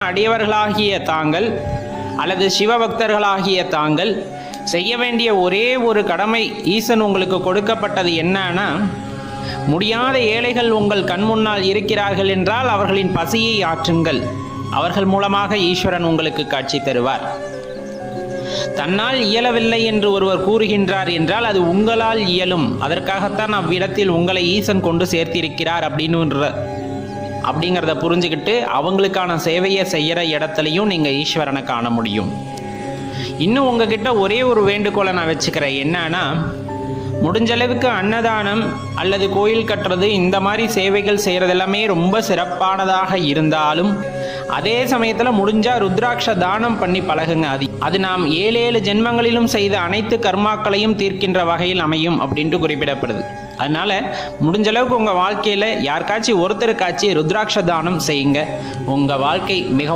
அடியவர்களாகிய தாங்கள் அல்லது சிவபக்தர்களாகிய தாங்கள் செய்ய வேண்டிய ஒரே ஒரு கடமை ஈசன் உங்களுக்கு கொடுக்கப்பட்டது என்னன்னா, முடியாத ஏழைகள் உங்கள் கண் முன்னால் இருக்கிறார்கள் என்றால் அவர்களின் பசியை ஆற்றுங்கள். அவர்கள் மூலமாக ஈஸ்வரன் உங்களுக்கு காட்சி தருவார். தன்னால் இயலவில்லை என்று ஒருவர் கூறுகின்றார் என்றால் அது உங்களால் இயலும். அதற்காகத்தான் அவ்விடத்தில் உங்களை ஈசன் கொண்டு சேர்த்திருக்கிறார் அப்படிங்கிறத புரிஞ்சுக்கிட்டு அவங்களுக்கான சேவையை செய்கிற இடத்துலையும் நீங்கள் ஈஸ்வரனை காண முடியும். இன்னும் உங்ககிட்ட ஒரே ஒரு வேண்டுகோளை நான் வச்சுக்கிறேன். என்னன்னா, முடிஞ்சளவுக்கு அன்னதானம் அல்லது கோயில் கட்டுறது இந்த மாதிரி சேவைகள் செய்கிறது எல்லாமே ரொம்ப சிறப்பானதாக இருந்தாலும் அதே சமயத்தில் முடிஞ்சால் ருத்ராட்ச தானம் பண்ணி பழகுங்க. அது நாம் 7 ஜென்மங்களிலும் செய்த அனைத்து கர்மாக்களையும் தீர்க்கின்ற வகையில் அமையும் அப்படின்ட்டு குறிப்பிடப்படுது. அதனால முடிஞ்ச அளவுக்கு உங்கள் வாழ்க்கையில் யாருக்காச்சும் ஒருத்தருக்காச்சும் ருத்ராட்ச தானம் செய்யுங்க. உங்கள் வாழ்க்கை மிகவும்